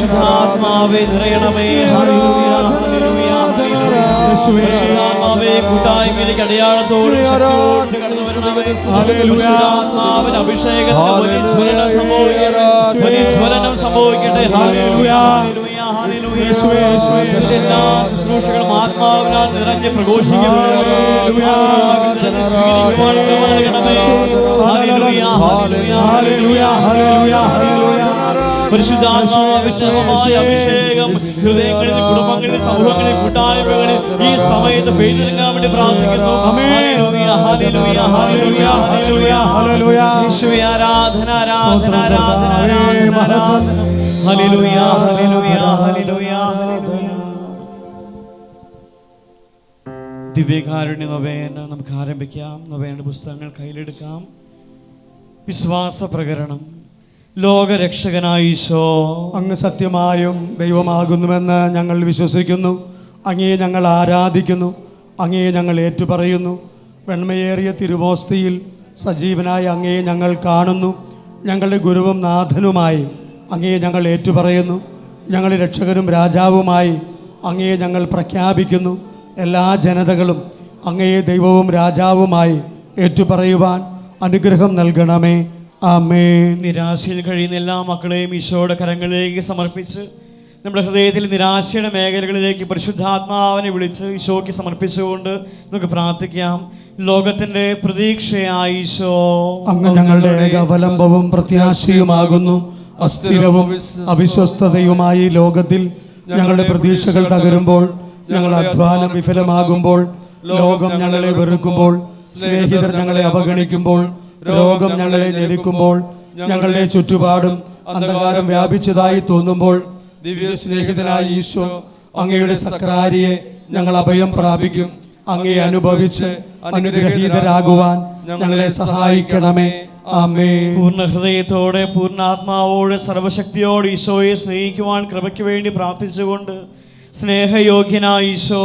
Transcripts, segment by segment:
പരിശുദ്ധാത്മാവേ നിറയണമേ. പരിശുദ്ധാത്മാവേ കൂട്ടായ്മയിലേക്ക് അടയാളത്തോടെ പരിശുദ്ധാത്മാവിന്റെ അഭിഷേകത്തിന് വലിയ ജ്വലനം സംഭവിക്കട്ടെ. എല്ലാ ശുശ്രൂഷകളും ആത്മാവിനാൽ നിറഞ്ഞ് പരിശുദ്ധാത്മാവിശേഷമായ അഭിഷേകം ഹൃദയങ്ങളിൽ, കുടുംബങ്ങളിൽ, സമൂഹങ്ങളിൽ, കൂട്ടായ്മകളിൽ ഈ സമയത്ത് പെയ്തിറങ്ങാൻ വേണ്ടി പ്രാർത്ഥിക്കുന്നു. ആരാധന ആരാധന ആരാധന ഹല്ലേലൂയ ഹല്ലേലൂയ ഹല്ലേലൂയ. ദിവ്യകാരുണ്യ നൊവേന നമുക്ക് ആരംഭിക്കാം. നൊവേനയുടെ പുസ്തകങ്ങൾ കയ്യിലെടുക്കാം. വിശ്വാസ പ്രകരണം. ലോകരക്ഷകനായ ഈശോ, അങ്ങ് സത്യമായും ദൈവമാകുന്നുവെന്ന് ഞങ്ങൾ വിശ്വസിക്കുന്നു. അങ്ങയെ ഞങ്ങൾ ആരാധിക്കുന്നു, അങ്ങയെ ഞങ്ങൾ ഏറ്റുപറയുന്നു. വെണ്മയേറിയ തിരുവോസ്തിയിൽ സജീവനായ അങ്ങയെ ഞങ്ങൾ കാണുന്നു. ഞങ്ങളുടെ ഗുരുവും നാഥനുമായി അങ്ങയെ ഞങ്ങൾ ഏറ്റുപറയുന്നു. ഞങ്ങളുടെ രക്ഷകനും രാജാവുമായി അങ്ങയെ ഞങ്ങൾ പ്രഖ്യാപിക്കുന്നു. എല്ലാ ജനതകളും അങ്ങയെ ദൈവവും രാജാവുമായി ഏറ്റുപറയുവാൻ അനുഗ്രഹം നൽകണമേ. ആമേൻ. നിരാശയിൽ കഴിയുന്ന എല്ലാ മക്കളെയും ഈശോയുടെ കരങ്ങളിലേക്ക് സമർപ്പിച്ച് നമ്മുടെ ഹൃദയത്തിൽ നിരാശയുടെ മേഖലകളിലേക്ക് പരിശുദ്ധാത്മാവിനെ വിളിച്ച് ഈശോയ്ക്ക് സമർപ്പിച്ചുകൊണ്ട് നമുക്ക് പ്രാർത്ഥിക്കാം. ലോകത്തിന്റെ പ്രതീക്ഷയായ ഈശോ, അങ്ങ് ഞങ്ങളുടെ ഏകാവലംബവും പ്രത്യാശയുമാകുന്നു. അസ്ഥിരവും അവിശ്വസ്തതയുമായി ലോകത്തിൽ ഞങ്ങളുടെ പ്രതീക്ഷകൾ തകരുമ്പോൾ, ഞങ്ങളുടെ അധ്വാനം വിഫലമാകുമ്പോൾ, ലോകം ഞങ്ങളെ വെറുക്കുമ്പോൾ, സ്നേഹിതർ ഞങ്ങളെ അവഗണിക്കുമ്പോൾ, രോഗം ഞങ്ങളെ ഞെരുക്കുമ്പോൾ, ഞങ്ങളുടെ ചുറ്റുപാടും അന്ധകാരം വ്യാപിച്ചതായി തോന്നുമ്പോൾ, ദിവ്യ സ്നേഹിതനായ ഈശോ അങ്ങയുടെ സക്രാരിയെ ഞങ്ങൾ അഭയം പ്രാപിക്കും. അങ്ങയെ അനുഭവിച്ച് അനുഗ്രഹീതരാകുവാൻ ഞങ്ങളെ സഹായിക്കണമേ. ആമേൻ. പൂർണ്ണ ഹൃദയത്തോടെ പൂർണ്ണാത്മാവോടെ സർവശക്തിയോടെ ഈശോയെ സ്നേഹിക്കുവാൻ കൃപയ്ക്ക് വേണ്ടി പ്രാർത്ഥിച്ചുകൊണ്ട് സ്നേഹയോഗ്യനായ ഈശോ,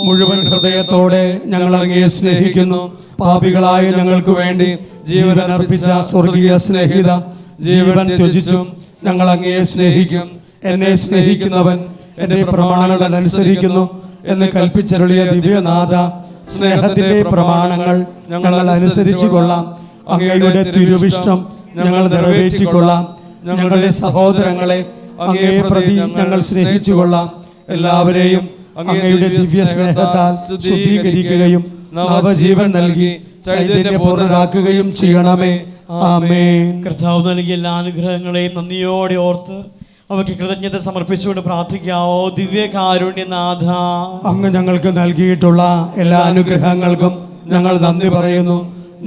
മുഴുവൻ ഹൃദയത്തോടെ ഞങ്ങൾ അങ്ങയെ സ്നേഹിക്കുന്നു. പാപികളായ ഞങ്ങൾക്ക് വേണ്ടി ജീവൻ അർപ്പിച്ച സ്വർഗീയ സ്നേഹിത, ജീവൻ ത്യജിച്ചും ഞങ്ങൾ അങ്ങയെ സ്നേഹിക്കും. എന്നെ സ്നേഹിക്കുന്നവൻ എന്റെ പ്രമാണങ്ങൾ അനുസരിക്കുന്നു എന്ന് കൽപ്പിച്ചരുളിയ ദിവ്യനാഥ, സ്നേഹത്തിന്റെ പ്രമാണങ്ങൾ ഞങ്ങൾ അനുസരിച്ചു കൊള്ളാം. അങ്ങയുടെ തിരുവിഷ്ടം ഞങ്ങൾ നിറവേറ്റിക്കൊള്ളാം. ഞങ്ങളുടെ സഹോദരങ്ങളെ അങ്ങയെ പ്രതി ഞങ്ങൾ സ്നേഹിച്ചു കൊള്ളാം. എല്ലാവരെയും അങ്ങയുടെ ദിവ്യ സ്നേഹത്താൽ ശുദ്ധീകരിക്കുകയും നവജീവൻ നൽകി ചൈതന്യപൂർണ്ണരാക്കുകയും ചെയ്യണമേ. ആമേൻ. കർത്താവ് നൽകിയ എല്ലാ അനുഗ്രഹങ്ങളെയും നന്ദിയോടെ ഓർത്ത് അവയ്ക്ക് കൃതജ്ഞത സമർപ്പിച്ചുകൊണ്ട് പ്രാർത്ഥിക്കാവോ. ദിവ്യകാരുണ്യനാഥ, അങ്ങ് ഞങ്ങൾക്ക് നൽകിയിട്ടുള്ള എല്ലാ അനുഗ്രഹങ്ങൾക്കും ഞങ്ങൾ നന്ദി പറയുന്നു.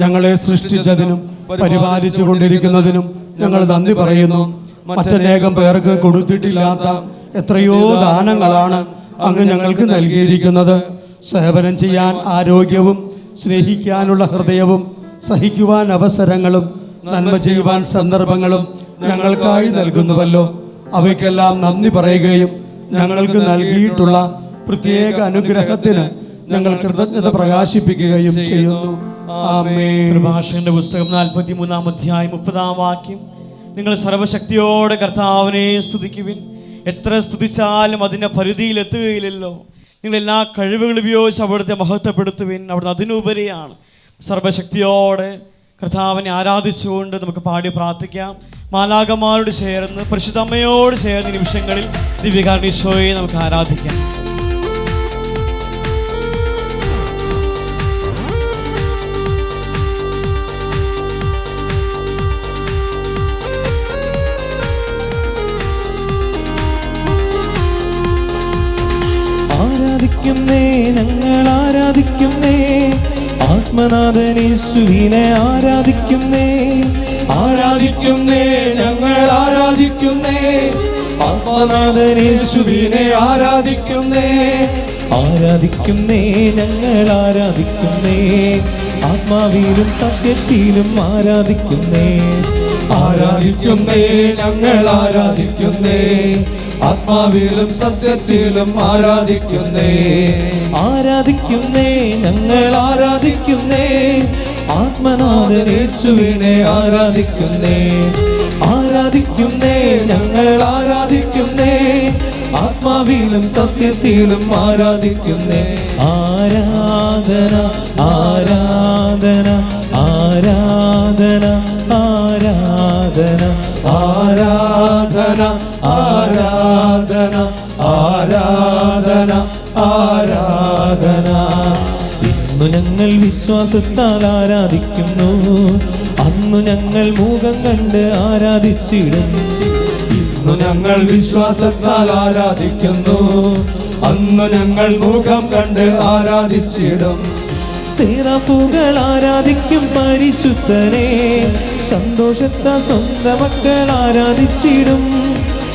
ഞങ്ങളെ സൃഷ്ടിച്ചതിനും പരിപാലിച്ചു കൊണ്ടിരിക്കുന്നതിനും ഞങ്ങൾ നന്ദി പറയുന്നു. മറ്റനേകം പേർക്ക് കൊടുത്തിട്ടില്ലാത്ത എത്രയോ ദാനങ്ങളാണ് അങ്ങ് ഞങ്ങൾക്ക് നൽകിയിരിക്കുന്നത്. സേവനം ചെയ്യാൻ ആരോഗ്യവും, സ്നേഹിക്കാനുള്ള ഹൃദയവും, സഹിക്കുവാൻ അവസരങ്ങളും, നന്മ ചെയ്യുവാൻ സന്ദർഭങ്ങളും ഞങ്ങൾക്കായി നൽകുന്നുവല്ലോ. അവയ്ക്കെല്ലാം നന്ദി പറയുകയും ഞങ്ങൾക്ക് നൽകിയിട്ടുള്ള പ്രത്യേക അനുഗ്രഹത്തിന് ഞങ്ങൾ കൃതജ്ഞത പ്രകാശിപ്പിക്കുകയും ചെയ്യുന്നു. ആമേൻ. പ്രഭാഷകന്റെ പുസ്തകം 43-ാം അധ്യായം 30-ാം വാക്യം. നിങ്ങൾ സർവശക്തിയോടെ കർത്താവിനെ സ്തുതിക്കുവിൻ. എത്ര സ്തുതിച്ചാലും അതിൻ്റെ പരിധിയിലെത്തുകയില്ലല്ലോ. നിങ്ങൾ എല്ലാ കഴിവുകൾ ഉപയോഗിച്ച് അവിടുത്തെ മഹത്വപ്പെടുത്തുവിൻ. അവിടുന്ന് അതിനുപരിയാണ്. സർവശക്തിയോടെ കർത്താവിനെ ആരാധിച്ചുകൊണ്ട് നമുക്ക് പാടി പ്രാർത്ഥിക്കാം. മാലാഖമാരോട് ചേർന്ന്, പരിശുദ്ധ അമ്മയോട് ചേർന്ന് നിമിഷങ്ങളിൽ ദിവ്യകാരുണ്യ ഈശോയെ നമുക്ക് ആരാധിക്കാം. ആരാധിക്കുന്നേ, ഞങ്ങൾ ആരാധിക്കുന്നേ, ആത്മനാഥനേശുവിനെ ആരാധിക്കുന്നേ. ആരാധിക്കുന്നേ, ഞങ്ങൾ ആരാധിക്കുന്നേ, ആത്മനാഥനേശുവിനെ ആരാധിക്കുന്നേ. ആരാധിക്കുന്നേ, ഞങ്ങൾ ആരാധിക്കുന്നേ, ആത്മാവിലും സത്യത്തിലും ആരാധിക്കുന്നേ. ആരാധിക്കുന്നേ, ഞങ്ങൾ ആരാധിക്കുന്നേ, ആത്മാവിലും സത്യത്തിലും ആരാധിക്കുന്നേ. ആരാധിക്കുന്നേ, ഞങ്ങൾ ആരാധിക്കുന്നേ, ആത്മനാഥനേശുവിനെ ആരാധിക്കുന്നേ. ആരാധിക്കുന്നേ, ഞങ്ങൾ ആരാധിക്കുന്നേ, ആത്മാവിലും സത്യത്തിലും ആരാധിക്കുന്നേ. ആരാധന ആരാധന ആരാധന ആരാധന ആരാധന ആരാധന ആരാധന ആരാധന. ഇന്നു ഞങ്ങൾ വിശ്വാസത്താൽ ആരാധിക്കുന്നു, അന്നു ഞങ്ങൾ മുഖം കണ്ട് ആരാധിച്ചിടും. ഇന്നു ഞങ്ങൾ വിശ്വാസത്താൽ ആരാധിക്കുന്നു, അന്നു ഞങ്ങൾ മുഖം കണ്ട് ആരാധിച്ചിടും. സെറാഫുകൾ ആരാധിക്കും പരിശുദ്ധനെ, സന്തോഷത്താൽ സ്വന്തം മക്കൾ ആരാധിച്ചിടും.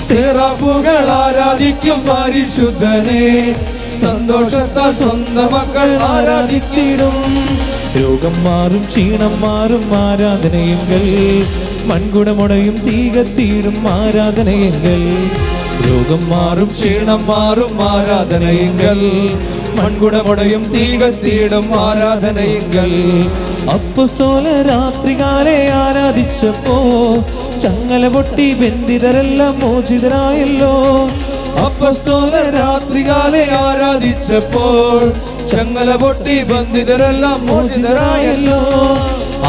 സെറാഫുകൾ ആരാധിക്കും പരിശുദ്ധനെ, സന്തോഷത്താൽ സ്വന്തം മക്കൾ ആരാധിച്ചിടും. രോഗം മാറും ക്ഷീണം മാറും ആരാധനയെങ്കിൽ, മൺകുടമുടയും തീകത്തീടും ആരാധനയെങ്കിൽ. രോഗം മാറും ക്ഷീണം മാറും ആരാധനയെങ്കിൽ, മൺകുടമുടയും തീകത്തീടും ആരാധനയെങ്കിൽ. അപ്പസ്തോല രാത്രികാലെ ആരാധിച്ചപ്പോ ചങ്ങല പൊട്ടി ബന്ധിതരെല്ലാം മോചിതരായല്ലോ. അപ്പസ്തോല രാത്രികാലെ ആരാധിച്ചപ്പോൾ ചങ്ങല പൊട്ടി ബന്ധിതരെല്ലാം മോചിതരായല്ലോ.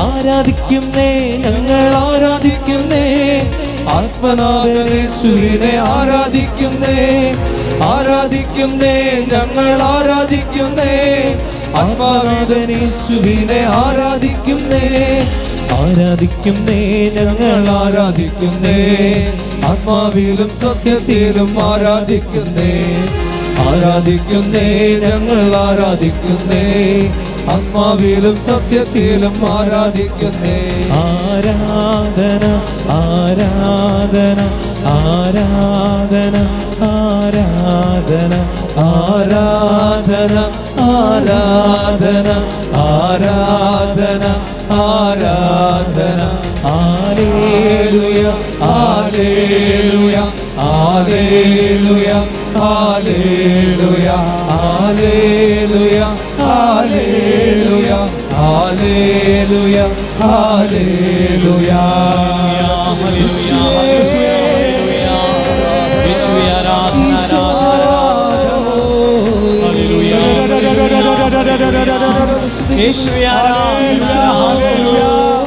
ആരാധിക്കുന്നേ ഞങ്ങൾ ആരാധിക്കുന്നേ, ആത്മനാഥനേശുവിനെ ആരാധിക്കുന്നേ, ആരാധിക്കുന്നേ ഞങ്ങൾ ആരാധിക്കുന്നേ, ആത്മനാഥനേശുവിനെ ആരാധിക്കുന്നേ, ആരാധിക്കുന്നേ ഞങ്ങൾ ആരാധിക്കുന്നേ, ആത്മാവിലും സത്യത്തിലും ആരാധിക്കുന്നേ, ആരാധിക്കുന്നേ ഞങ്ങൾ ആരാധിക്കുന്നേ, ആത്മാവിലും സത്യത്തിലും ആരാധിക്കുന്നേ. ആരാധന ആരാധന ആരാധന ആരാധന ആരാധന ആരാധന ആരാധന ആരാധന. ഹല്ലേലൂയ ഹല്ലേലൂയ ഹല്ലേലൂയ ഹല്ലേലൂയ ഹല്ലേലൂയ ഹല്ലേലൂയ ഹല്ലേലൂയ ഹല്ലേലൂയ.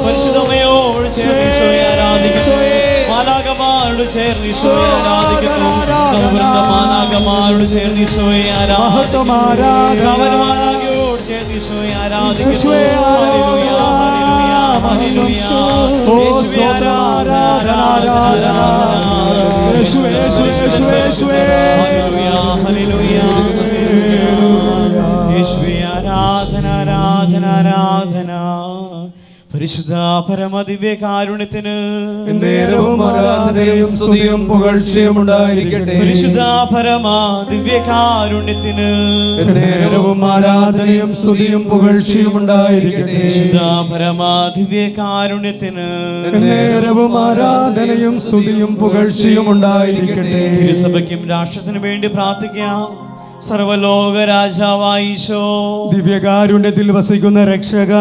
പരിശുദ്ധമയോട് ചേർന്ന് ആരാധിക്കുന്നു, മാലാഖമാരോട് ചേർന്ന് ഈശോയെ ആരാധിക്കുന്നു, മാലാഖമാരോട് ചേർന്ന് ഈശോയെ ആരാധിക്കുന്നു, മാലാഖയോട് ചേർന്ന് ഈശോയെ ആരാധിക്കുന്നു. ഹല്ലേലൂയ ഹല്ലേലൂയ ഹല്ലേലൂയ ആരാധന ആരാധന ആരാധന. പരിശുദ്ധ പരമദിവ്യ കാരുണ്യത്തിന് നേരവും ആരാധനയും സ്തുതിയും പുകഴ്ചയും ഉണ്ടായിരിക്കട്ടെ. പരിശുദ്ധ പരമദിവ്യ കാരുണ്യത്തിന് നേരവും ആരാധനയും സ്തുതിയും പുകഴ്ചയും ഉണ്ടായിരിക്കട്ടെ. പരിശുദ്ധ പരമദിവ്യ കാരുണ്യത്തിന് നേരവും ആരാധനയും സ്തുതിയും പുകഴ്ചയും ഉണ്ടായിരിക്കട്ടെ. തിരുസഭയ്ക്കും രാഷ്ട്രത്തിനു വേണ്ടി പ്രാർത്ഥിക്കാം. സർവലോക രാജാവായ ഈശോ, ദിവ്യകാരുണ്യത്തിൽ വസിക്കുന്ന രക്ഷക,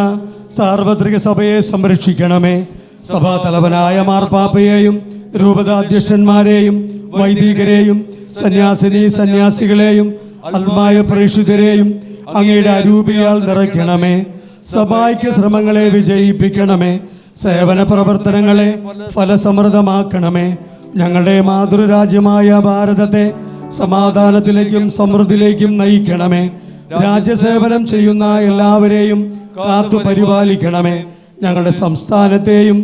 സാർവത്രിക സഭയെ സംരക്ഷിക്കണമേ. സഭാ തലവനായ മാർപ്പാപ്പയെയും രൂപതാധ്യക്ഷന്മാരെയും വൈദികരെയും സന്യാസിനി സന്യാസികളെയും ആത്മായ പ്രേക്ഷിതരെയും അങ്ങയുടെ അരൂപിയാൽ നിറയ്ക്കണമേ. സഭായ്ക്ക് ശ്രമങ്ങളെ വിജയിപ്പിക്കണമേ. സേവന പ്രവർത്തനങ്ങളെ ഫലസമൃദ്ധമാക്കണമേ. ഞങ്ങളുടെ മാതൃരാജ്യമായ ഭാരതത്തെ സമാധാനത്തിലേക്കും സമൃദ്ധിയിലേക്കും നയിക്കണമേ. രാജ്യസേവനം ചെയ്യുന്ന എല്ലാവരെയും കാത്തു പരിപാലിക്കണമേ. ഞങ്ങളുടെ സംസ്ഥാനത്തെയും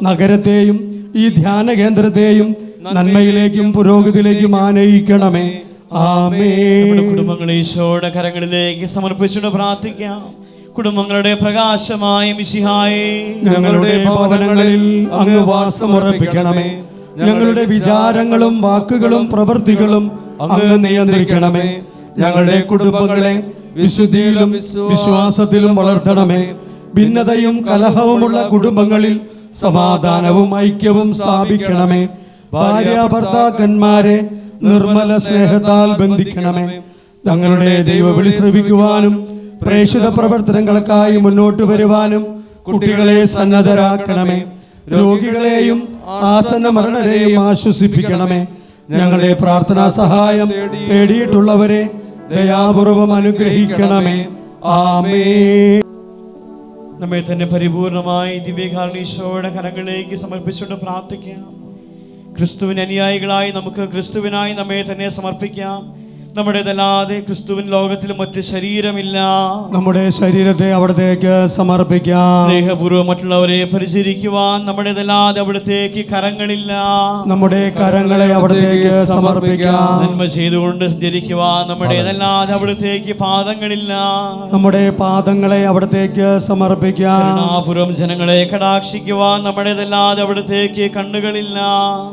നഗരത്തെയും ഈ ധ്യാന കേന്ദ്രത്തെയും നന്മയിലേക്കും പുരോഗതിയിലേക്കും ആനയിക്കണമേ. ആമേൻ. നമ്മുടെ കുടുംബങ്ങളെ ഈശോയുടെ കരങ്ങളിലേക്ക് സമർപ്പിച്ചുകൊണ്ട് പ്രാർത്ഥിക്കാം. കുടുംബങ്ങളുടെ പ്രകാശമായ മിശിഹായേ, ഞങ്ങളുടെ ഭവനങ്ങളിൽ അങ്ങ് വാസമുറപ്പിക്കണമേ. ഞങ്ങളുടെ വിചാരങ്ങളും വാക്കുകളും പ്രവൃത്തികളും അങ്ങ് നിയന്ത്രിക്കണമേ. ഞങ്ങളുടെ കുടുംബങ്ങളെ വിശുദ്ധിയിലും വിശ്വാസത്തിലും വളർത്തണമേ. ഭിന്നതയും കലഹവുമുള്ള കുടുംബങ്ങളിൽ സമാധാനവും ഐക്യവും സ്ഥാപിക്കണമേ. ഭാര്യ ഭർത്താക്കന്മാരെ നിർമ്മല സ്നേഹത്താൽ ബന്ധിക്കണമേ. ഞങ്ങളുടെ ദൈവവിളി ശ്രവിക്കുവാനും പ്രേക്ഷിത പ്രവർത്തനങ്ങൾക്കായി മുന്നോട്ട് വരുവാനും കുട്ടികളെ സന്നദ്ധരാക്കണമേ. രോഗികളെയും ആസന്ന മരണരെയും ആശ്വസിപ്പിക്കണമേ. ഞങ്ങളുടെ പ്രാർത്ഥനാ സഹായം തേടിയിട്ടുള്ളവരെ ദയാപൂർവം അനുഗ്രഹിക്കണമേ. ആമേൻ. നമ്മെ തന്നെ പരിപൂർണമായി ദിവ്യകാരുണ്യത്തോടെ കരങ്ങളിലേക്ക് സമർപ്പിച്ചുകൊണ്ട് പ്രാർത്ഥിക്കാം. ക്രിസ്തുവിന് അനുയായികളായി നമുക്ക് ക്രിസ്തുവിനായി നമ്മെ തന്നെ സമർപ്പിക്കാം. നമ്മുടേതല്ലാതെ ക്രിസ്തുവിൻ ലോകത്തിൽ മറ്റ് ശരീരമില്ല. നമ്മുടെ ശരീരത്തെ അവിടത്തേക്ക് സമർപ്പിക്കാം. സ്നേഹപൂർവ്വം മറ്റുള്ളവരെ പരിചരിക്കുവാൻ നമ്മുടേതല്ലാതെ അവിടത്തേക്ക് കരങ്ങളില്ല. നമ്മുടെ കരങ്ങളെ അവിടത്തേക്ക് സമർപ്പിക്കാം. നന്മ ചെയ്തുകൊണ്ട് സഞ്ചരിക്കുവാൻ നമ്മുടേതല്ലാതെ അവിടത്തേക്ക് പാദങ്ങളില്ല. നമ്മുടെ പാദങ്ങളെ അവിടത്തേക്ക് സമർപ്പിക്കാം. കരുണാപൂർവ്വം ജനങ്ങളെ കടാക്ഷിക്കുവാൻ നമ്മുടേതല്ലാതെ അവിടത്തേക്ക് കണ്ണുകളില്ല.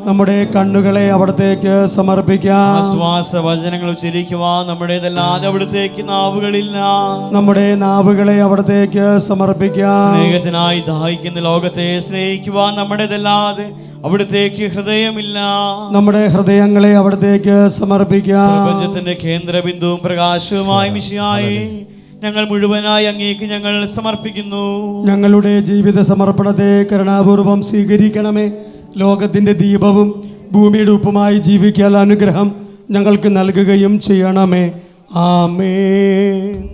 നമ്മുടെ കണ്ണുകളെ അവിടത്തേക്ക് സമർപ്പിക്കാം. ആശ്വാസ വചനങ്ങൾ ഉച്ചരിക്കുവാൻ നമ്മുടേതല്ലാതെ അവിടത്തേക്ക് നാവുകളില്ല. നമ്മുടെ നാവുകളെ അവിടത്തേക്ക് സമർപ്പിക്കാം. സ്നേഹത്തിനായി ദാഹിക്കുന്ന ലോകത്തെ സ്നേഹിക്കുവാൻ നമ്മുടേതല്ലാതെ അവിടത്തേക്ക് ഹൃദയമില്ല. നമ്മുടെ ഹൃദയങ്ങളെ അവിടത്തേക്ക് സമർപ്പിക്കാം. പ്രപഞ്ചത്തിന്റെ കേന്ദ്രബിന്ദുവും പ്രകാശവുമായി മിശിഹായേ, ഞങ്ങൾ മുഴുവനായി അങ്ങേക്ക് ഞങ്ങൾ സമർപ്പിക്കുന്നു. ഞങ്ങളുടെ ജീവിത സമർപ്പണത്തെ കരുണാപൂർവം സ്വീകരിക്കണമേ. ലോകത്തിന്റെ ദീപവും ഭൂമിയുടെ ഉപ്പുമായി ജീവിക്കാൻ അനുഗ്രഹം ഞങ്ങൾക്ക് നൽകുകയും ചെയ്യണമേ. ആമേൻ.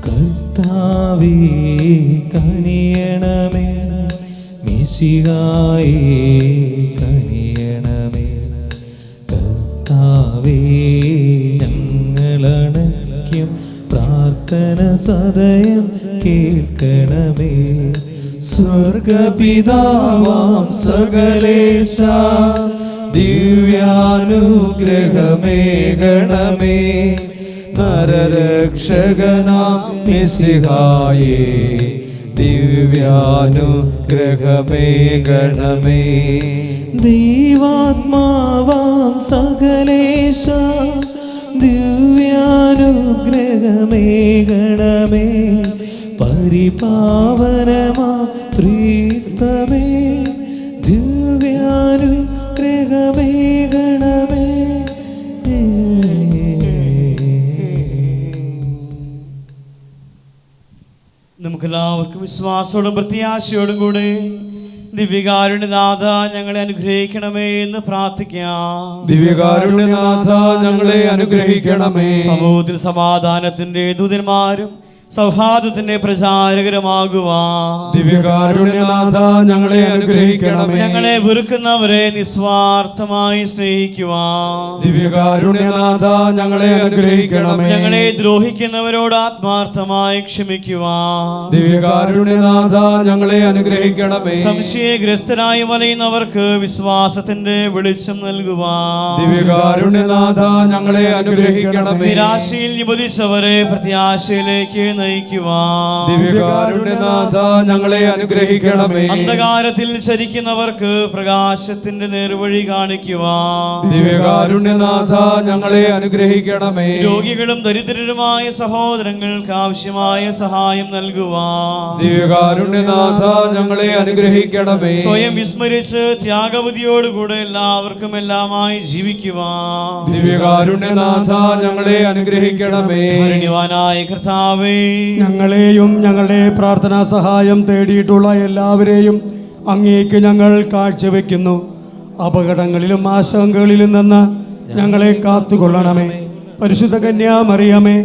കർത്താവേ കനിയണമേ, മിശിഹായേ കനിയണമേ. കർത്താവേ ഞങ്ങളണയ്ക്കും പ്രാർത്ഥന സദയം കേൾക്കണമേ. സ്വർഗപിതാവാം സകലേശ ദിവ്യാനുഗ്രഹമേകണമേ. നരരക്ഷകനാം മിശിഹായേ ദിവ്യാനുഗ്രഹമേകണമേ. ദൈവാത്മാവാം സകലേശ ദിവ്യാനുഗ്രഹമേകണമേ. പരിപാവനമാ ത്രിത്വമേ ദിവ്യാനുഗ്രഹമേകണമേ. നമുക്കെല്ലാവർക്കും വിശ്വാസത്തോടും പ്രത്യാശയോടും കൂടെ ദിവ്യകാരുണ്യനാഥ ഞങ്ങളെ അനുഗ്രഹിക്കണമേ എന്ന് പ്രാർത്ഥിക്കാം. ദിവ്യകാരുണ്യനാഥ ഞങ്ങളെ അനുഗ്രഹിക്കണമേ. സമൂഹത്തിൽ സമാധാനത്തിന്റെ ദൂതന്മാരും സൗഹാർദ്ദത്തിന്റെ പ്രചാരകരമാകുവാൻ ദിവ്യകാരുണ്യനാഥ ഞങ്ങളെ അനുഗ്രഹിക്കണമേ. ഞങ്ങളെ വെറുക്കുന്നവരെ നിസ്വാർത്ഥമായി സ്നേഹിക്കുവാൻ ദിവ്യകാരുണ്യനാഥ ഞങ്ങളെ അനുഗ്രഹിക്കണമേ. ഞങ്ങളെ ദ്രോഹിക്കുന്നവരോട് ആത്മാർത്ഥമായി ക്ഷമിക്കുവാൻ ദിവ്യകാരുണ്യനാഥ ഞങ്ങളെ അനുഗ്രഹിക്കണമേ. സംശയഗ്രസ്തരായി വലയുന്നവർക്ക് വിശ്വാസത്തിന്റെ വെളിച്ചം നൽകുവാൻ ദിവ്യകാരുണ്യനാഥ ഞങ്ങളെ അനുഗ്രഹിക്കണമേ. നിരാശയിൽ നിബന്ധിച്ചവരെ പ്രത്യാശയിലേക്ക് നയിക്കുവാൻ ദിവ്യകാരുണ്യനാഥ ഞങ്ങളെ അനുഗ്രഹിക്കണമേ. അന്ധകാരത്തിൽ ചരിക്കുന്നവർക്ക് പ്രകാശത്തിന്റെ നേർവഴി കാണിക്കുവാൻ ദിവ്യകാരുണ്യനാഥ ഞങ്ങളെ അനുഗ്രഹിക്കണമേ. രോഗികളും ദരിദ്രരുമായ സഹോദരങ്ങൾക്ക് ആവശ്യമായ സഹായം നൽകുവാൻ ദിവ്യകാരുണ്യനാഥ ഞങ്ങളെ അനുഗ്രഹിക്കണമേ. സ്വയം വിസ്മരിച്ച് ത്യാഗബുദ്ധിയോടുകൂടെ എല്ലാവർക്കും എല്ലാമായി ജീവിക്കുവാൻ ദിവ്യകാരുണ്യനാഥ ഞങ്ങളെ അനുഗ്രഹിക്കണമേ. കാരുണ്യവാനായ കർത്താവേ, ഞങ്ങളെയും ഞങ്ങളുടെ പ്രാർത്ഥനാ സഹായം തേടിയിട്ടുള്ള എല്ലാവരെയും അങ്ങേക്ക് ഞങ്ങൾ കാഴ്ചവെക്കുന്നു. അപകടങ്ങളിലും ആശങ്കകളിലും നിന്ന് ഞങ്ങളെ കാത്തുകൊള്ളണമേ. പരിശുദ്ധ കന്യാമറിയമേ,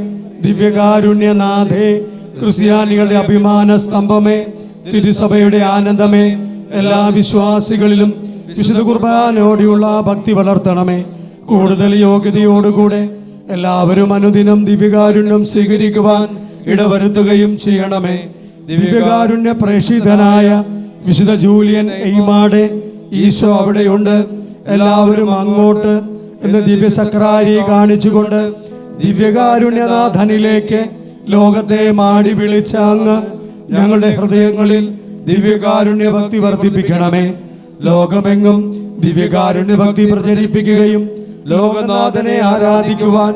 ദിവ്യകാരുണ്യനാഥേ, ക്രിസ്ത്യാനികളുടെ അഭിമാന സ്തംഭമേ, തിരുസഭയുടെ ആനന്ദമേ, എല്ലാ വിശ്വാസികളിലും വിശുദ്ധ കുർബാനയോടെയുള്ള ഭക്തി വളർത്തണമേ. കൂടുതൽ യോഗ്യതയോടുകൂടെ എല്ലാവരും അനുദിനം ദിവ്യകാരുണ്യം സ്വീകരിക്കുവാൻ ഇടവരുത്തുകയും ചെയ്യണമേ. ദിവ്യകാരുണ്യ പ്രേഷിതനായ വിശുദ്ധ ജൂലിയൻ എയ്മാടെ, ഈശോ അവിടെയുണ്ട്, എല്ലാവരും അങ്ങോട്ട് എന്ന് ദിവ്യ സക്രാരി കാണിച്ചുകൊണ്ട് ദിവ്യകാരുണ്യനാഥനിലേക്ക് ലോകത്തെ മാടി വിളിച്ച അങ്ങ് ഞങ്ങളുടെ ഹൃദയങ്ങളിൽ ദിവ്യകാരുണ്യ ഭക്തി വർദ്ധിപ്പിക്കണമേ. ലോകമെങ്ങും ദിവ്യകാരുണ്യ ഭക്തി പ്രചരിപ്പിക്കുകയും ലോകനാഥനെ ആരാധിക്കുവാൻ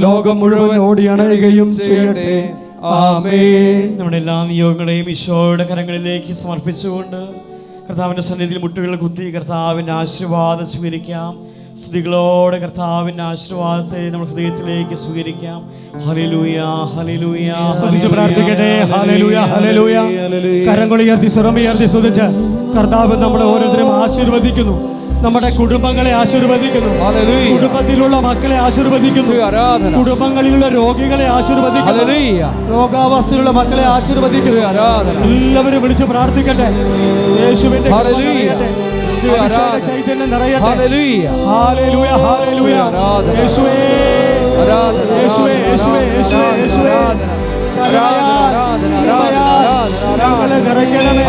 ലോകം മുഴുവൻ ഓടിയണയുകയും ചെയ്യട്ടെ. ആമേൻ. നമ്മുടെ എല്ലാ നിയോഗങ്ങളെയും ഈശോയുടെ കരങ്ങളിലേക്ക് സമർപ്പിച്ചുകൊണ്ട് കർത്താവിന്റെ സന്നിധിയിൽ മുട്ടുകൾ കുത്തി കർത്താവിന്റെ ആശീർവാദം സ്വീകരിക്കാം. സ്തുതികളോടെ കർത്താവിൻ്റെ ആശീർവാദത്തെ നമ്മൾ ഹൃദയത്തിലേക്ക് സ്വീകരിക്കാം. ഹല്ലേലൂയ, ഹല്ലേലൂയ, സ്തുതിച്ച് പ്രാർത്ഥിക്കട്ടെ. Hallelujah, hallelujah. കരങ്ങൾ ഉയർത്തി സ്വരമുയർത്തി സ്തുതിച്ച് കർത്താവ് നമ്മളെ ഓരോരുത്തരും ആശീർവദിക്കുന്നു. നമ്മുടെ കുടുംബങ്ങളെ ആശീർവദിക്കുന്നു. കുടുംബത്തിലുള്ള മക്കളെ ആശീർവദിക്കുന്നു. കുടുംബങ്ങളിലുള്ള രോഗികളെ ആശീർവദിക്കുന്നു. രോഗാവസ്ഥയിലുള്ള മക്കളെ ആശീർവദിക്കുന്നു. എല്ലാവരും വിളിച്ച് പ്രാർത്ഥിക്കട്ടെ. യേശുവിന്റെ ചൈതന്യം നിറയട്ടെ. Hallelujah, hallelujah. യേശുവേ, യേശുവേ, യേശുവേ, യേശുവേ, യേശുവേ. ഞങ്ങളെ നിറയ്ക്കണമേ.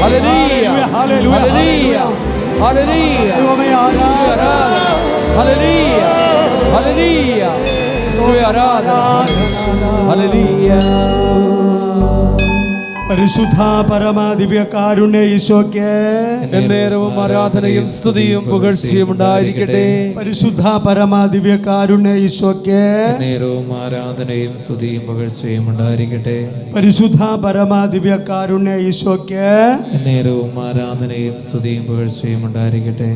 ഹല്ലേലൂയ, ഹല്ലേലൂയ, ഹല്ലേലൂയ. ദൈവമേ, പരിശുദ്ധ പരമ ദിവ്യ കാരുണ്യ ഈശോയ്ക്ക് നേരവും ആരാധനയും സ്തുതിയും പുകഴ്ചയും ഉണ്ടായിരിക്കട്ടെ. പരിശുദ്ധ പരമ ദിവ്യ കാരുണ്യ ഈശോയ്ക്ക് നേരവും ആരാധനയും സ്തുതിയും പുകഴ്ചയും ഉണ്ടായിരിക്കട്ടെ. പരിശുദ്ധ പരമ ദിവ്യ കാരുണ്യ ഈശോയ്ക്ക് നേരവും ആരാധനയും സ്തുതിയും പുകഴ്ചയും ഉണ്ടായിരിക്കട്ടെ.